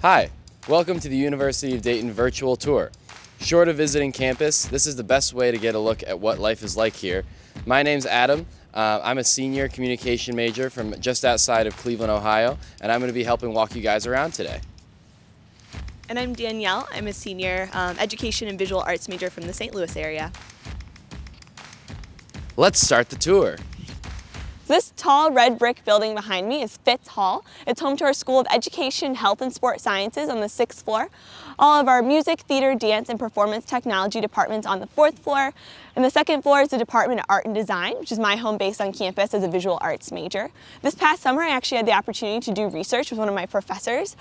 Hi, welcome to the University of Dayton virtual tour. Short of visiting campus, this is the best way to get a look at what life is like here. My name's Adam. I'm a senior communication major from just outside of Cleveland, Ohio, and I'm going to be helping walk you guys around today. And I'm Danielle. I'm a senior education and visual arts major from the St. Louis area. Let's start the tour. This tall red brick building behind me is Fitz Hall. It's home to our School of Education, Health, and Sport Sciences on the 6th floor. All of our music, theater, dance, and performance technology departments on the 4th floor. And the 2nd floor is the Department of Art and Design, which is my home base on campus as a visual arts major. This past summer, I actually had the opportunity to do research with one of my professors.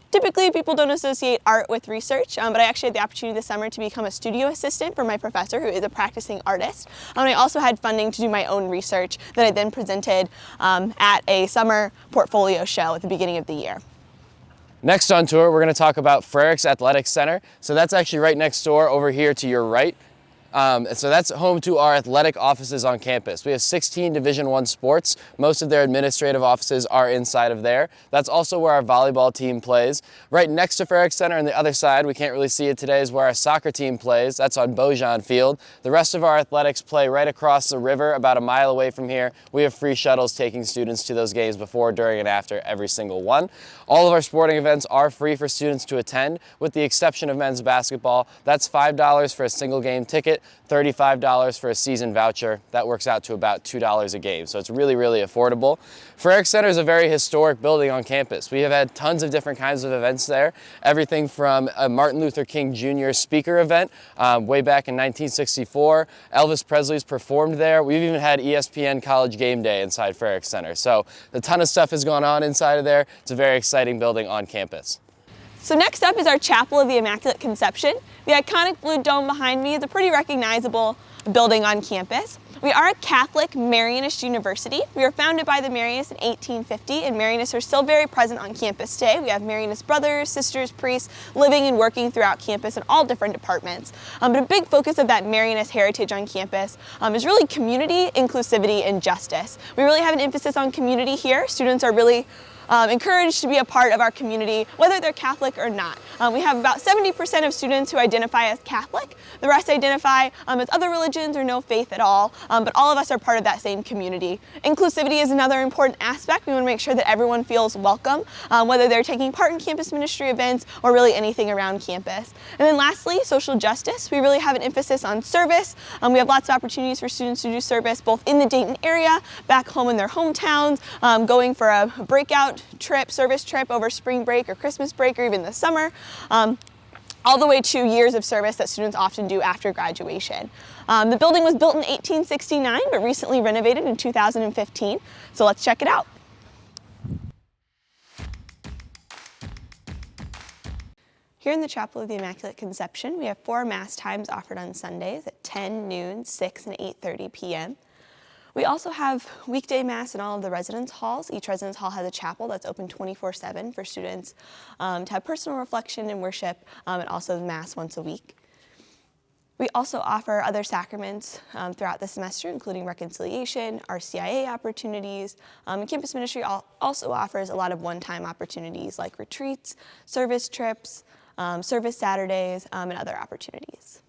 Typically, people don't associate art with research, but I actually had the opportunity this summer to become a studio assistant for my professor, who is a practicing artist. I also had funding to do my own research that I then presented at a summer portfolio show at the beginning of the year. Next on tour, we're going to talk about Frerichs Athletics Center. So that's actually right next door over here to your right. So that's home to our athletic offices on campus. We have 16 Division I sports. Most of their administrative offices are inside of there. That's also where our volleyball team plays. Right next to Frerichs Center on the other side, we can't really see it today, is where our soccer team plays. That's on Beaujean Field. The rest of our athletics play right across the river, about a mile away from here. We have free shuttles taking students to those games before, during, and after every single one. All of our sporting events are free for students to attend, with the exception of men's basketball. That's $5 for a single game ticket. $35 for a season voucher. That works out to about $2 a game, so it's really, really affordable. Frerichs Center is a very historic building on campus. We have had tons of different kinds of events there, everything from a Martin Luther King Jr. speaker event way back in 1964. Elvis Presley's performed there. We've even had ESPN College Game Day inside Frerichs Center, so a ton of stuff has gone on inside of there. It's a very exciting building on campus. So next up is our Chapel of the Immaculate Conception. The iconic blue dome behind me is a pretty recognizable building on campus. We are a Catholic Marianist university. We were founded by the Marianists in 1850, and Marianists are still very present on campus today. We have Marianist brothers, sisters, priests living and working throughout campus in all different departments. But a big focus of that Marianist heritage on campus is really community, inclusivity, and justice. We really have an emphasis on community here. Students are really encouraged to be a part of our community, whether they're Catholic or not. We have about 70% of students who identify as Catholic. The rest identify as other religions or no faith at all, but all of us are part of that same community. Inclusivity is another important aspect. We want to make sure that everyone feels welcome, whether they're taking part in campus ministry events or really anything around campus. And then lastly, social justice. We really have an emphasis on service. We have lots of opportunities for students to do service both in the Dayton area, back home in their hometowns, going for a breakout trip, service trip over spring break or Christmas break or even the summer, all the way to years of service that students often do after graduation. The building was built in 1869 but recently renovated in 2015, so let's check it out. Here in the Chapel of the Immaculate Conception, we have 4 Mass times offered on Sundays at 10, noon, 6, and 8:30 p.m. We also have weekday Mass in all of the residence halls. Each residence hall has a chapel that's open 24/7 for students to have personal reflection and worship, and also Mass once a week. We also offer other sacraments throughout the semester, including reconciliation, RCIA opportunities, and campus ministry also offers a lot of one-time opportunities like retreats, service trips, service Saturdays, and other opportunities.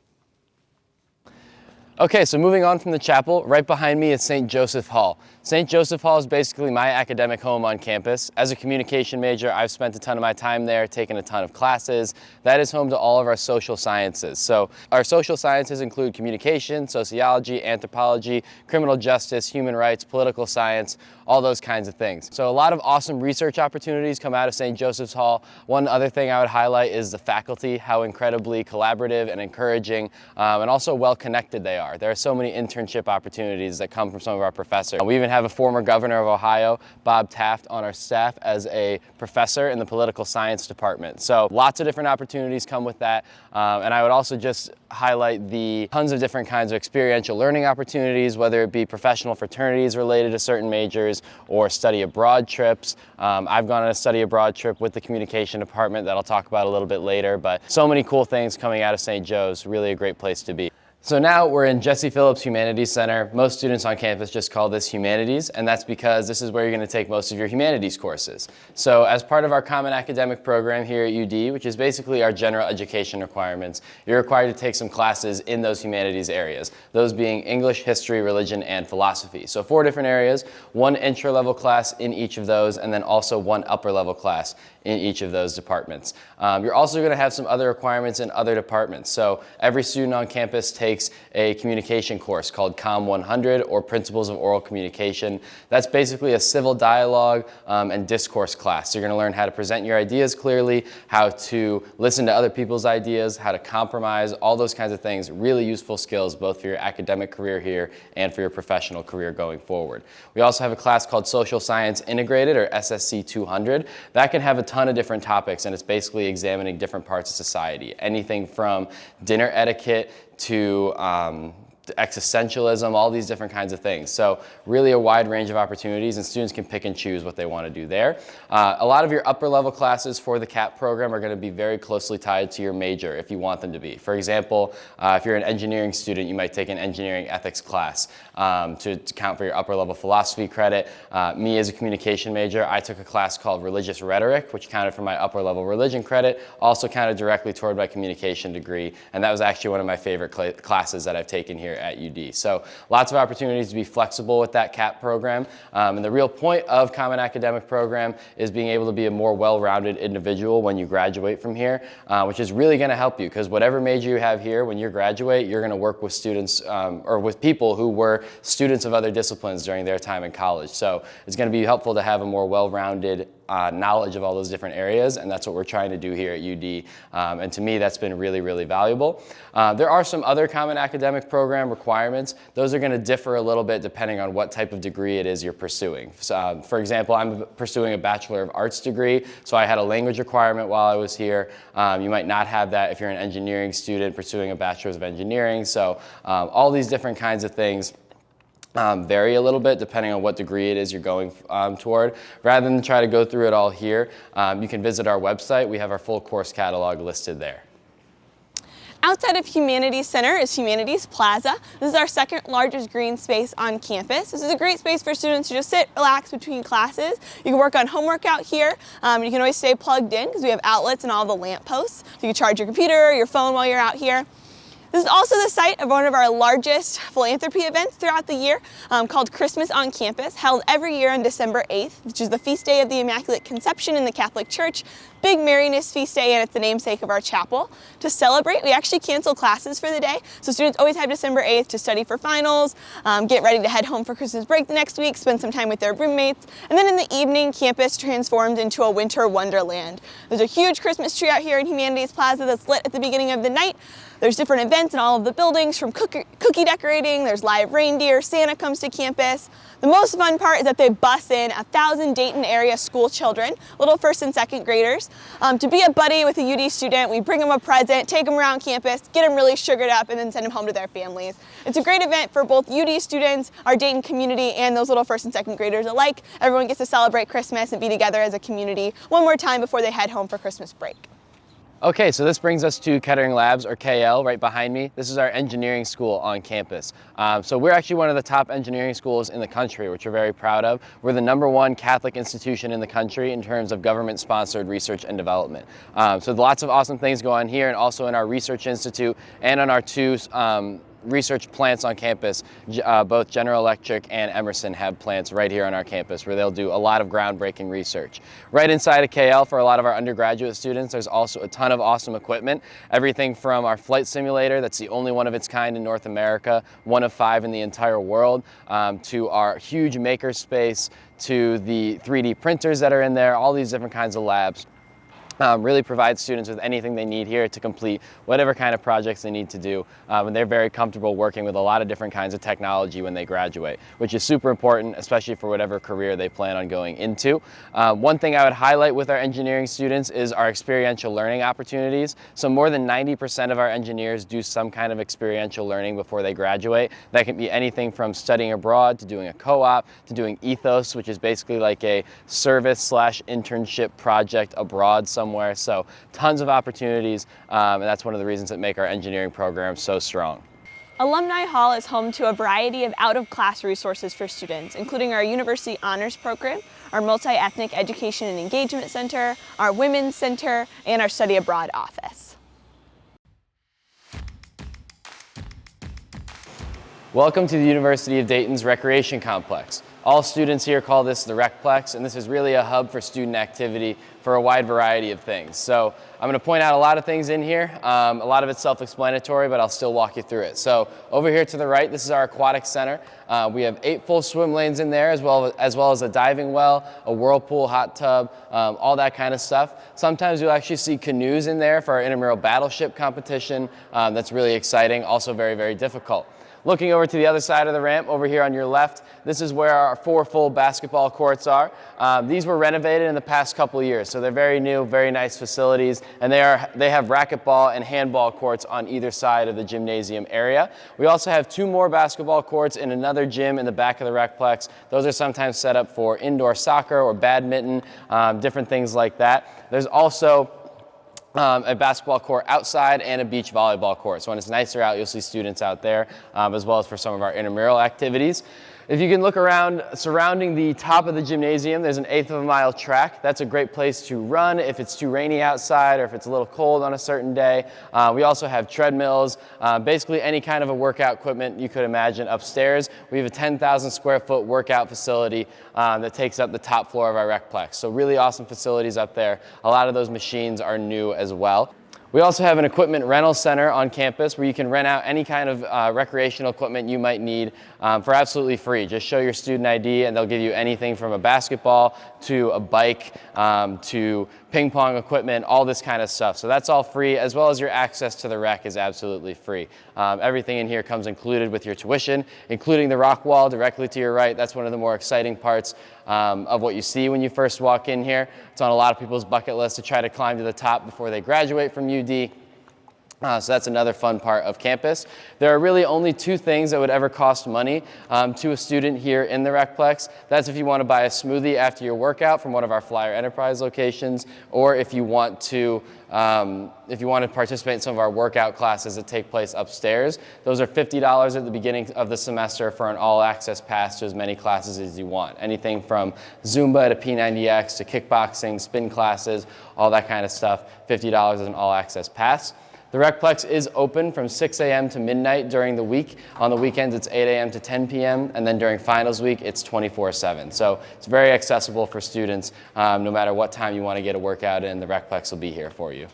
Okay, so moving on from the chapel, right behind me is St. Joseph Hall. St. Joseph Hall is basically my academic home on campus. As a communication major, I've spent a ton of my time there, taken a ton of classes. That is home to all of our social sciences. So our social sciences include communication, sociology, anthropology, criminal justice, human rights, political science, all those kinds of things. So a lot of awesome research opportunities come out of St. Joseph's Hall. One other thing I would highlight is the faculty, how incredibly collaborative and encouraging and also well-connected they are. There are so many internship opportunities that come from some of our professors. We even have a former governor of Ohio, Bob Taft, on our staff as a professor in the political science department. So lots of different opportunities come with that. And I would also just highlight the tons of different kinds of experiential learning opportunities, whether it be professional fraternities related to certain majors or study abroad trips. I've gone on a study abroad trip with the communication department that I'll talk about a little bit later, but so many cool things coming out of St. Joe's, really a great place to be. So now we're in Jesse Phillips Humanities Center. Most students on campus just call this Humanities, and that's because this is where you're going to take most of your humanities courses. So as part of our Common Academic Program here at UD, which is basically our general education requirements, you're required to take some classes in those humanities areas, those being English, history, religion, and philosophy. So 4 different areas, 1 intro-level class in each of those, and then also 1 upper-level class in each of those departments. You're also going to have some other requirements in other departments. So every student on campus takes a communication course called COM 100, or Principles of Oral Communication. That's basically a civil dialogue and discourse class. So you're going to learn how to present your ideas clearly, how to listen to other people's ideas, how to compromise, all those kinds of things. Really useful skills both for your academic career here and for your professional career going forward. We also have a class called Social Science Integrated, or SSC 200. That can have a ton of different topics, and it's basically examining different parts of society. Anything from dinner etiquette to existentialism, all these different kinds of things. So really a wide range of opportunities, and students can pick and choose what they want to do there. A lot of your upper level classes for the CAP program are going to be very closely tied to your major if you want them to be. For example, if you're an engineering student, you might take an engineering ethics class to count for your upper level philosophy credit. Me as a communication major, I took a class called religious rhetoric, which counted for my upper level religion credit, also counted directly toward my communication degree, and that was actually one of my favorite classes that I've taken here at UD. So lots of opportunities to be flexible with that CAP program. And the real point of Common Academic Program is being able to be a more well-rounded individual when you graduate from here, which is really going to help you, because whatever major you have here, when you graduate, you're going to work with students or with people who were students of other disciplines during their time in college. So it's going to be helpful to have a more well-rounded knowledge of all those different areas, and that's what we're trying to do here at UD. And to me, that's been really, really valuable. There are some other Common Academic Program requirements. Those are going to differ a little bit depending on what type of degree it is you're pursuing. So, for example, I'm pursuing a Bachelor of Arts degree, so I had a language requirement while I was here. You might not have that if you're an engineering student pursuing a Bachelor's of Engineering. So all these different kinds of things vary a little bit depending on what degree it is you're going toward. Rather than try to go through it all here, you can visit our website. We have our full course catalog listed there. Outside of Humanities Center is Humanities Plaza. This is our second largest green space on campus. This is a great space for students to just sit, relax between classes. You can work on homework out here. You can always stay plugged in because we have outlets and all the lamp posts. So you can charge your computer or your phone while you're out here. This is also the site of one of our largest philanthropy events throughout the year, called Christmas on Campus, held every year on December 8th, which is the feast day of the Immaculate Conception in the Catholic Church. Big merriness feast day, and it's the namesake of our chapel. To celebrate, we actually cancel classes for the day, so students always have December 8th to study for finals, get ready to head home for Christmas break the next week, spend some time with their roommates, and then in the evening, campus transformed into a winter wonderland. There's a huge Christmas tree out here in Humanities Plaza that's lit at the beginning of the night. There's different events in all of the buildings, from cookie decorating, there's live reindeer, Santa comes to campus. The most fun part is that they bus in 1,000 Dayton area school children, little first and second graders, to be a buddy with a UD student. We bring them a present, take them around campus, get them really sugared up, and then send them home to their families. It's a great event for both UD students, our Dayton community, and those little first and second graders alike. Everyone gets to celebrate Christmas and be together as a community one more time before they head home for Christmas break. Okay, so this brings us to Kettering Labs, or KL, right behind me. This is our engineering school on campus. So we're actually one of the top engineering schools in the country, which we're very proud of. We're the #1 Catholic institution in the country in terms of government-sponsored research and development. So lots of awesome things go on here, and also in our research institute and on our 2 research plants on campus. Both General Electric and Emerson have plants right here on our campus where they'll do a lot of groundbreaking research. Right inside of KL, for a lot of our undergraduate students, there's also a ton of awesome equipment. Everything from our flight simulator, that's the only one of its kind in North America, 1 of 5 in the entire world, to our huge maker space, to the 3D printers that are in there, all these different kinds of labs. Really provides students with anything they need here to complete whatever kind of projects they need to do. And they're very comfortable working with a lot of different kinds of technology when they graduate, which is super important, especially for whatever career they plan on going into. One thing I would highlight with our engineering students is our experiential learning opportunities. So more than 90% of our engineers do some kind of experiential learning before they graduate. That can be anything from studying abroad to doing a co-op to doing Ethos, which is basically like a service/internship project abroad somewhere. So tons of opportunities, and that's one of the reasons that make our engineering program so strong. Alumni Hall is home to a variety of out-of-class resources for students, including our University Honors Program, our Multi-Ethnic Education and Engagement Center, our Women's Center, and our Study Abroad office. Welcome to the University of Dayton's Recreation Complex. All students here call this the Recplex, and this is really a hub for student activity for a wide variety of things. So I'm going to point out a lot of things in here. A lot of it's self-explanatory, but I'll still walk you through it. So over here to the right, this is our aquatic center. We have 8 full swim lanes in there, as well as a diving well, a whirlpool, hot tub, all that kind of stuff. Sometimes you'll actually see canoes in there for our intramural battleship competition. That's really exciting, also very, very difficult. Looking over to the other side of the ramp, over here on your left, this is where our 4 full basketball courts are. These were renovated in the past couple of years, so they're very new, very nice facilities, and they have racquetball and handball courts on either side of the gymnasium area. We also have 2 more basketball courts in another gym in the back of the Recplex. Those are sometimes set up for indoor soccer or badminton, different things like that. There's also a basketball court outside and a beach volleyball court. So when it's nicer out, you'll see students out there, as well as for some of our intramural activities. If you can look around surrounding the top of the gymnasium, there's an 1/8 of a mile track. That's a great place to run if it's too rainy outside or if it's a little cold on a certain day. We also have treadmills, basically any kind of a workout equipment you could imagine upstairs. We have a 10,000 square foot workout facility that takes up the top floor of our Recplex. So really awesome facilities up there. A lot of those machines are new as well. We also have an equipment rental center on campus where you can rent out any kind of recreational equipment you might need for absolutely free. Just show your student ID and they'll give you anything from a basketball to a bike to ping pong equipment, all this kind of stuff. So that's all free, as well as your access to the rec is absolutely free. Everything in here comes included with your tuition, including the rock wall directly to your right. That's one of the more exciting parts of what you see when you first walk in here. It's on a lot of people's bucket list to try to climb to the top before they graduate from UD. So that's another fun part of campus. There are really only 2 things that would ever cost money to a student here in the Recplex. That's if you want to buy a smoothie after your workout from one of our Flyer Enterprise locations, or if you want to participate in some of our workout classes that take place upstairs. Those are $50 at the beginning of the semester for an all-access pass to as many classes as you want. Anything from Zumba to P90X to kickboxing, spin classes, all that kind of stuff. $50 is an all-access pass. The Recplex is open from 6 a.m. to midnight during the week. On the weekends, it's 8 a.m. to 10 p.m. And then during finals week, it's 24/7. So it's very accessible for students. No matter what time you want to get a workout in, the Recplex will be here for you.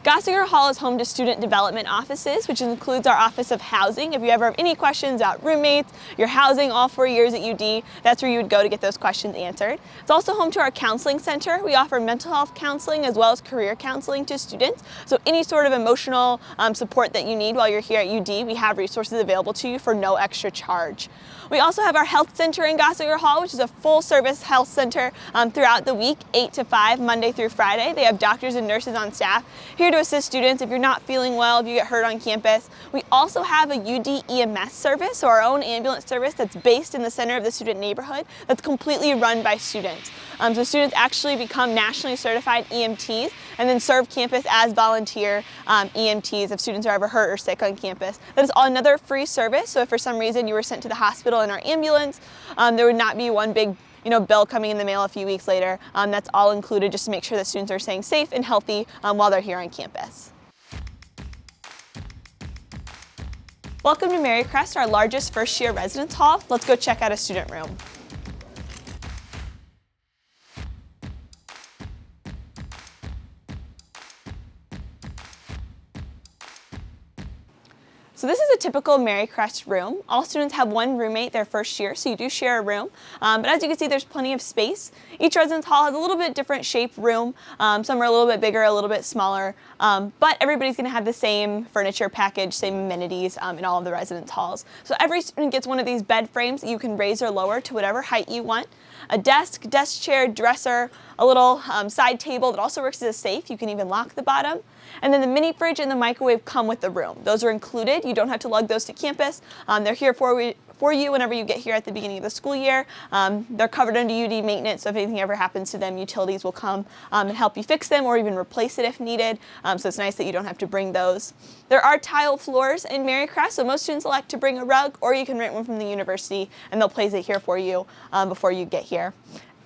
Gossinger Hall is home to student development offices, which includes our Office of Housing. If you ever have any questions about roommates, your housing all 4 years at UD, that's where you would go to get those questions answered. It's also home to our counseling center. We offer mental health counseling as well as career counseling to students. So any sort of emotional support that you need while you're here at UD, we have resources available to you for no extra charge. We also have our health center in Gossinger Hall, which is a full-service health center throughout the week, 8 to 5, Monday through Friday. They have doctors and nurses on staff here to assist students if you're not feeling well, if you get hurt on campus. We also have a UD EMS service, so our own ambulance service that's based in the center of the student neighborhood that's completely run by students. So students actually become nationally certified EMTs and then serve campus as volunteer EMTs if students are ever hurt or sick on campus. That is another free service, so if for some reason you were sent to the hospital in our ambulance, there would not be one big bill coming in the mail a few weeks later. That's all included just to make sure that students are staying safe and healthy while they're here on campus. Welcome to Marycrest, our largest first-year residence hall. Let's go check out a student room. So this is a typical Marycrest room. All students have one roommate their first year, so you do share a room. But as you can see, there's plenty of space. Each residence hall has a little bit different shaped room. Some are a little bit bigger, a little bit smaller. But everybody's gonna have the same furniture package, same amenities in all of the residence halls. So every student gets one of these bed frames that you can raise or lower to whatever height you want. A desk, desk chair, dresser, a little side table that also works as a safe. You can even lock the bottom. And then the mini fridge and the microwave come with the room. Those are included. You don't have to lug those to campus. They're here for for you whenever you get here at the beginning of the school year. They're covered under UD maintenance, so if anything ever happens to them, utilities will come and help you fix them or even replace it if needed. So it's nice that you don't have to bring those. There are tile floors in Marycrest, so most students elect to bring a rug, or you can rent one from the university and they'll place it here for you before you get here.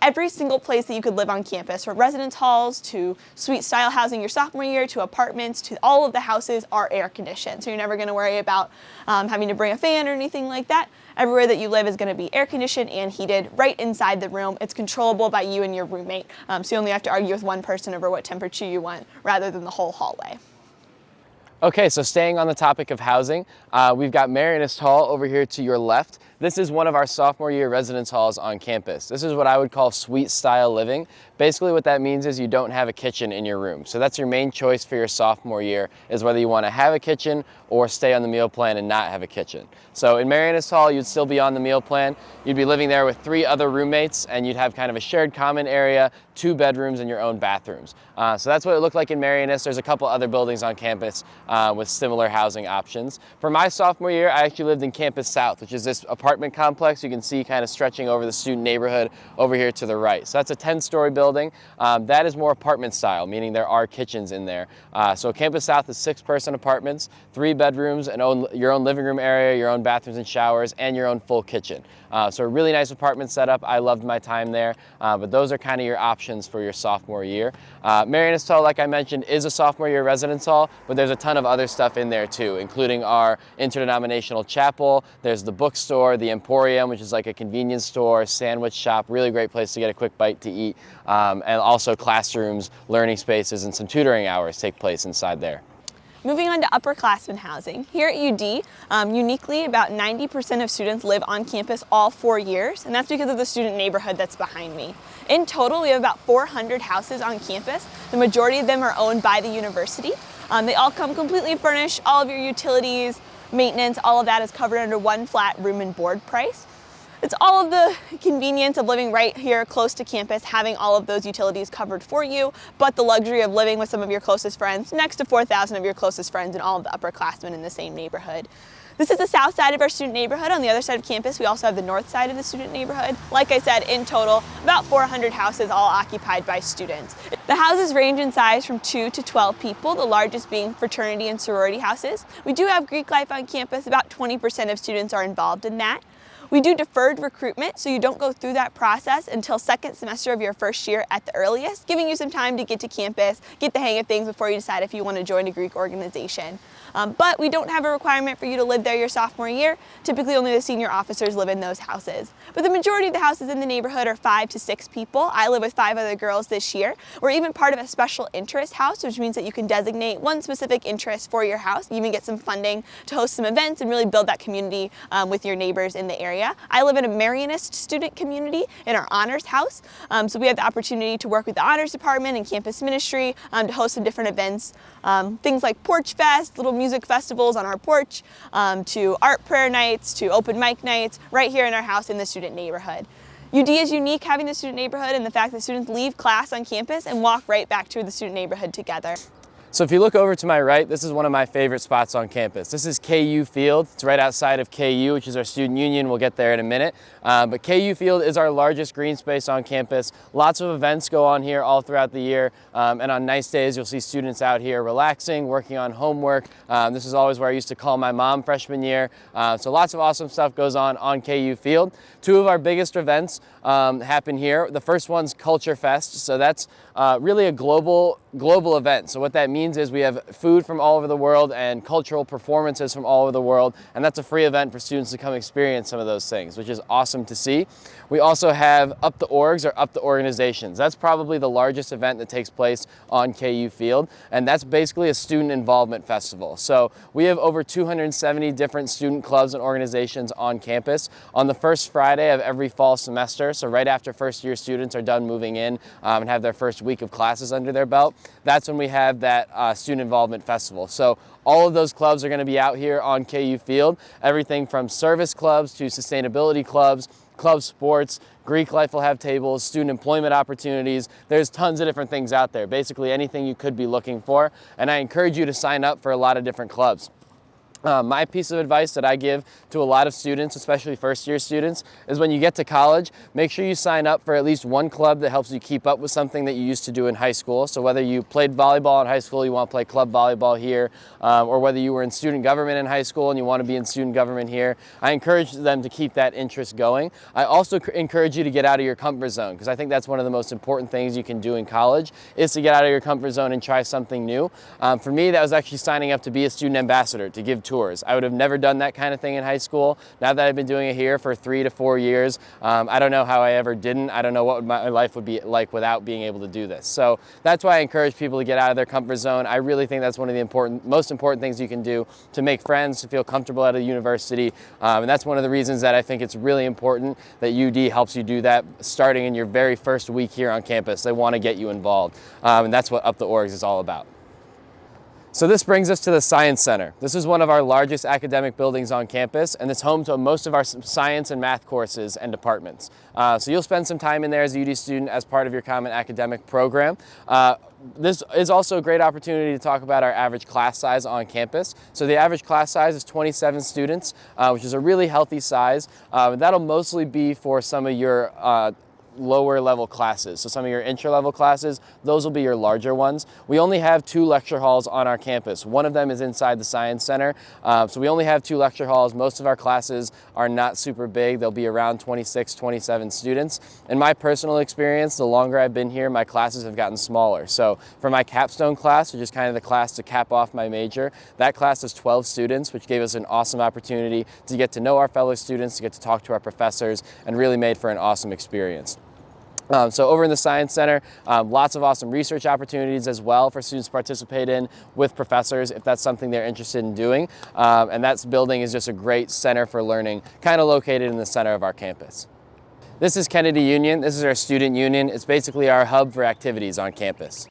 Every single place that you could live on campus, from residence halls to suite style housing your sophomore year to apartments to all of the houses are air conditioned. So you're never going to worry about having to bring a fan or anything like that. Everywhere that you live is going to be air conditioned and heated right inside the room. It's controllable by you and your roommate. So you only have to argue with one person over what temperature you want rather than the whole hallway. Okay, so staying on the topic of housing, we've got Marianist Hall over here to your left. This is one of our sophomore year residence halls on campus. This is what I would call suite style living. Basically what that means is you don't have a kitchen in your room. So that's your main choice for your sophomore year, is whether you want to have a kitchen or stay on the meal plan and not have a kitchen. So in Marianist Hall, you'd still be on the meal plan. You'd be living there with 3 other roommates, and you'd have kind of a shared common area, 2 bedrooms and your own bathrooms. So that's what it looked like in Marianist. There's a couple other buildings on campus with similar housing options. For my sophomore year, I actually lived in Campus South, which is this apartment complex you can see kind of stretching over the student neighborhood over here to the right. So that's a 10-story building. That is more apartment style, meaning there are kitchens in there. So Campus South is 6-person apartments, 3 bedrooms, and your own living room area, your own bathrooms and showers, and your own full kitchen. So a really nice apartment setup. I loved my time there, but those are kind of your options for your sophomore year. Marianist Hall, like I mentioned, is a sophomore year residence hall, but there's a ton of other stuff in there too, including our interdenominational chapel. There's the bookstore, the Emporium, which is like a convenience store, sandwich shop, really great place to get a quick bite to eat, and also classrooms, learning spaces, and some tutoring hours take place inside there. Moving on to upperclassmen housing. Here at UD, uniquely, about 90% of students live on campus all 4 years, and that's because of the student neighborhood that's behind me. In total, we have about 400 houses on campus. The majority of them are owned by the university. They all come completely furnished. All of your utilities, maintenance, all of that is covered under one flat room and board price. It's all of the convenience of living right here close to campus, having all of those utilities covered for you, but the luxury of living with some of your closest friends, next to 4,000 of your closest friends and all of the upperclassmen in the same neighborhood. This is the south side of our student neighborhood. On the other side of campus, we also have the north side of the student neighborhood. Like I said, in total, about 400 houses all occupied by students. The houses range in size from 2 to 12 people, the largest being fraternity and sorority houses. We do have Greek life on campus. About 20% of students are involved in that. We do deferred recruitment, so you don't go through that process until second semester of your first year at the earliest, giving you some time to get to campus, get the hang of things before you decide if you want to join a Greek organization. But we don't have a requirement for you to live there your sophomore year. Typically only the senior officers live in those houses. But the majority of the houses in the neighborhood are 5 to 6 people. I live with 5 other girls this year. We're even part of a special interest house, which means that you can designate one specific interest for your house. You even get some funding to host some events and really build that community with your neighbors in the area. I live in a Marianist student community in our honors house. So we have the opportunity to work with the honors department and campus ministry to host some different events. Things like Porch Fest, little music festivals on our porch, to art prayer nights, to open mic nights, right here in our house in the student neighborhood. UD is unique having the student neighborhood and the fact that students leave class on campus and walk right back to the student neighborhood together. So if you look over to my right, this is one of my favorite spots on campus. This is KU Field. It's right outside of KU, which is our student union. We'll get there in a minute. But KU Field is our largest green space on campus. Lots of events go on here all throughout the year. And on nice days, you'll see students out here relaxing, working on homework. This is always where I used to call my mom freshman year. So lots of awesome stuff goes on KU Field. 2 of our biggest events happen here. The first one's Culture Fest. So that's really a global event. So what that means is we have food from all over the world and cultural performances from all over the world, and that's a free event for students to come experience some of those things, which is awesome to see. We also have Up the Orgs, or Up the Organizations. That's probably the largest event that takes place on KU Field, and that's basically a student involvement festival. So we have over 270 different student clubs and organizations on campus on the first Friday of every fall semester. So right after first year students are done moving in and have their first week of classes under their belt, that's when we have that student involvement festival. So all of those clubs are going to be out here on KU Field. Everything from service clubs to sustainability clubs, club sports, Greek life will have tables, student employment opportunities. There's tons of different things out there, basically anything you could be looking for. And I encourage you to sign up for a lot of different clubs. My piece of advice that I give to a lot of students, especially first-year students, is when you get to college, make sure you sign up for at least one club that helps you keep up with something that you used to do in high school. So whether you played volleyball in high school, you want to play club volleyball here, or whether you were in student government in high school and you want to be in student government here, I encourage them to keep that interest going. I also encourage you to get out of your comfort zone, because I think that's one of the most important things you can do in college, is to get out of your comfort zone and try something new. For me, that was actually signing up to be a student ambassador, to give tours. I would have never done that kind of thing in high school. Now that I've been doing it here for 3 to 4 years, I don't know how I ever didn't. I don't know what my life would be like without being able to do this. So that's why I encourage people to get out of their comfort zone. I really think that's one of the most important things you can do to make friends, to feel comfortable at a university. And that's one of the reasons that I think it's really important that UD helps you do that starting in your very first week here on campus. They want to get you involved. And that's what Up the Orgs is all about. So this brings us to the Science Center. This is one of our largest academic buildings on campus, and it's home to most of our science and math courses and departments. So you'll spend some time in there as a UD student as part of your common academic program. This is also a great opportunity to talk about our average class size on campus. So the average class size is 27 students, which is a really healthy size. That'll mostly be for some of your lower level classes. So some of your intro level classes, those will be your larger ones. We only have 2 lecture halls on our campus. One of them is inside the Science Center. So we only have 2 lecture halls. Most of our classes are not super big. They'll be around 26, 27 students. In my personal experience, the longer I've been here, my classes have gotten smaller. So for my capstone class, which is kind of the class to cap off my major, that class is 12 students, which gave us an awesome opportunity to get to know our fellow students, to get to talk to our professors, and really made for an awesome experience. So over in the Science Center, lots of awesome research opportunities as well for students to participate in with professors if that's something they're interested in doing. And that building is just a great center for learning, kind of located in the center of our campus. This is Kennedy Union. This is our student union. It's basically our hub for activities on campus.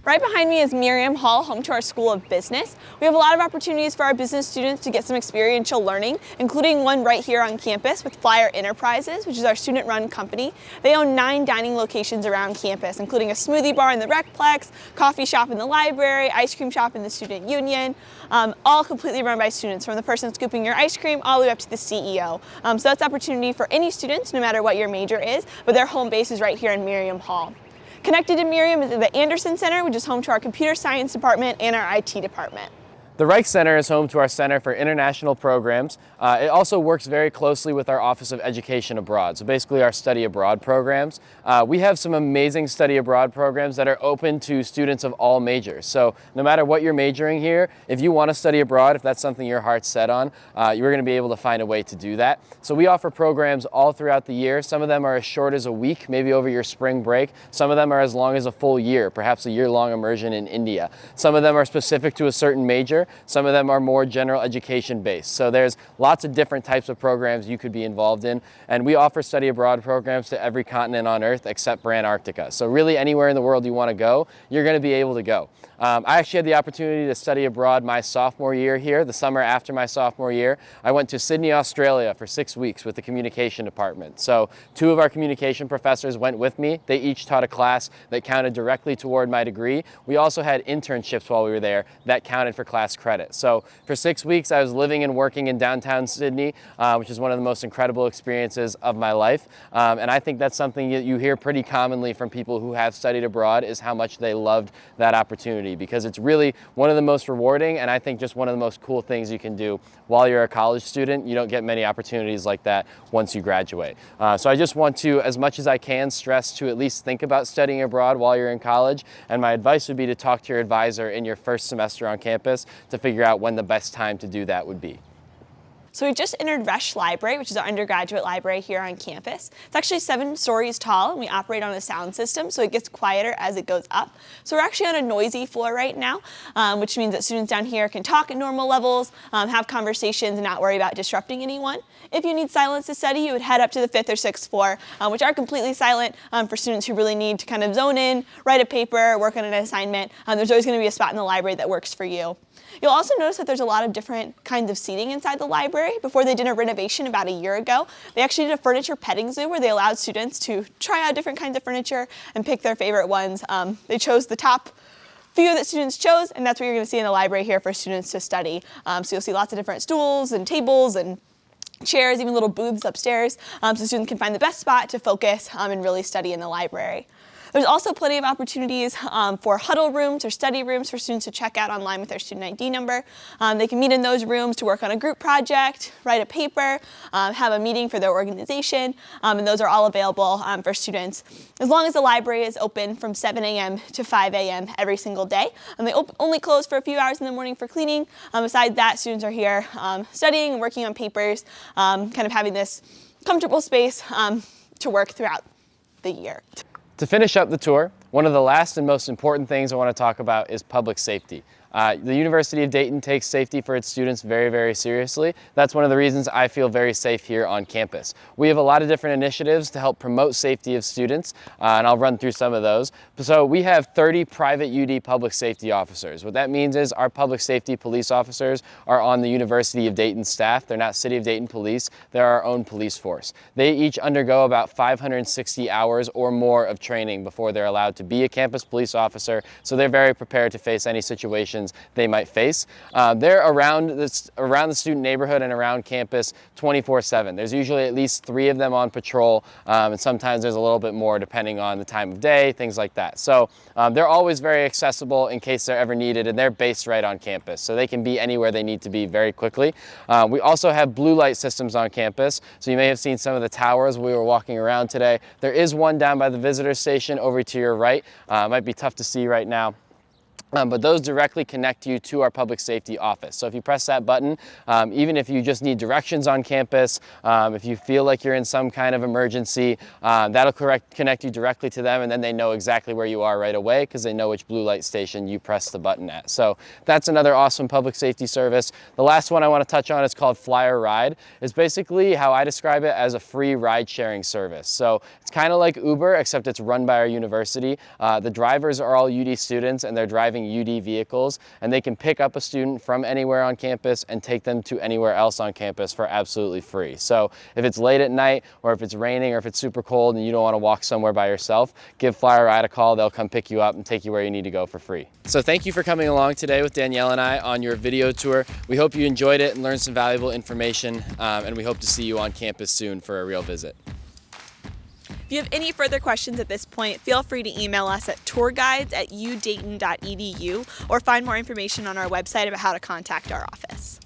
Right behind me is Miriam Hall, home to our School of Business. We have a lot of opportunities for our business students to get some experiential learning, including one right here on campus with Flyer Enterprises, which is our student-run company. They own 9 dining locations around campus, including a smoothie bar in the Recplex, coffee shop in the library, ice cream shop in the student union, all completely run by students, from the person scooping your ice cream all the way up to the CEO. So that's opportunity for any students, no matter what your major is, but their home base is right here in Miriam Hall. Connected to Miriam is the Anderson Center, which is home to our computer science department and our IT department. The Reich Center is home to our Center for International Programs. It also works very closely with our Office of Education Abroad, so basically our study abroad programs. We have some amazing study abroad programs that are open to students of all majors. So no matter what you're majoring here, if you want to study abroad, if that's something your heart's set on, you're going to be able to find a way to do that. So we offer programs all throughout the year. Some of them are as short as a week, maybe over your spring break. Some of them are as long as a full year, perhaps a year-long immersion in India. Some of them are specific to a certain major. Some of them are more general education based. So there's lots of different types of programs you could be involved in. And we offer study abroad programs to every continent on Earth except for Antarctica. So really anywhere in the world you want to go, you're going to be able to go. I actually had the opportunity to study abroad my sophomore year here, the summer after my sophomore year. I went to Sydney, Australia for 6 weeks with the communication department. So 2 of our communication professors went with me. They each taught a class that counted directly toward my degree. We also had internships while we were there that counted for class credit. So for 6 weeks, I was living and working in downtown Sydney, which is one of the most incredible experiences of my life. And I think that's something that you hear pretty commonly from people who have studied abroad, is how much they loved that opportunity, because it's really one of the most rewarding and I think just one of the most cool things you can do while you're a college student. You don't get many opportunities like that once you graduate. So I just want to, as much as I can, stress to at least think about studying abroad while you're in college. And my advice would be to talk to your advisor in your first semester on campus to figure out when the best time to do that would be. So we just entered Resch Library, which is our undergraduate library here on campus. It's actually 7 stories tall, and we operate on a sound system, so it gets quieter as it goes up. So we're actually on a noisy floor right now, which means that students down here can talk at normal levels, have conversations, and not worry about disrupting anyone. If you need silence to study, you would head up to the 5th or 6th floor, which are completely silent for students who really need to kind of zone in, write a paper, work on an assignment. There's always going to be a spot in the library that works for you. You'll also notice that there's a lot of different kinds of seating inside the library. Before they did a renovation about a year ago, they actually did a furniture petting zoo where they allowed students to try out different kinds of furniture and pick their favorite ones. They chose the top few that students chose, and that's what you're going to see in the library here for students to study. So you'll see lots of different stools and tables and chairs, even little booths upstairs, so students can find the best spot to focus and really study in the library. There's also plenty of opportunities for huddle rooms or study rooms for students to check out online with their student ID number. They can meet in those rooms to work on a group project, write a paper, have a meeting for their organization, and those are all available for students as long as the library is open from 7 a.m. to 5 a.m. every single day. They only close for a few hours in the morning for cleaning. Besides that, students are here studying and working on papers, kind of having this comfortable space to work throughout the year. To finish up the tour, one of the last and most important things I want to talk about is public safety. The University of Dayton takes safety for its students very, very seriously. That's one of the reasons I feel very safe here on campus. We have a lot of different initiatives to help promote safety of students, and I'll run through some of those. So we have 30 private UD public safety officers. What that means is our public safety police officers are on the University of Dayton staff. They're not City of Dayton police, they're our own police force. They each undergo about 560 hours or more of training before they're allowed to be a campus police officer, so they're very prepared to face any situations they might face. They're around the student neighborhood and around campus 24/7. There's usually at least 3 of them on patrol, and sometimes there's a little bit more depending on the time of day, things like that. So they're always very accessible in case they're ever needed, and they're based right on campus, so they can be anywhere they need to be very quickly. We also have blue light systems on campus, so you may have seen some of the towers we were walking around today. There is one down by the visitor station over to your right. It might be tough to see right now. But those directly connect you to our public safety office. So if you press that button, even if you just need directions on campus, if you feel like you're in some kind of emergency, that'll connect you directly to them, and then they know exactly where you are right away because they know which blue light station you press the button at. So that's another awesome public safety service. The last one I want to touch on is called Flyer Ride. It's basically how I describe it as a free ride sharing service. So it's kind of like Uber, except it's run by our university. The drivers are all UD students, and they're driving UD vehicles, and they can pick up a student from anywhere on campus and take them to anywhere else on campus for absolutely free. So if it's late at night, or if it's raining, or if it's super cold and you don't want to walk somewhere by yourself, give Flyer Ride a call. They'll come pick you up and take you where you need to go for free. So thank you for coming along today with Danielle and I on your video tour. We hope you enjoyed it and learned some valuable information, and we hope to see you on campus soon for a real visit. If you have any further questions at this point, feel free to email us at tourguides@udayton.edu or find more information on our website about how to contact our office.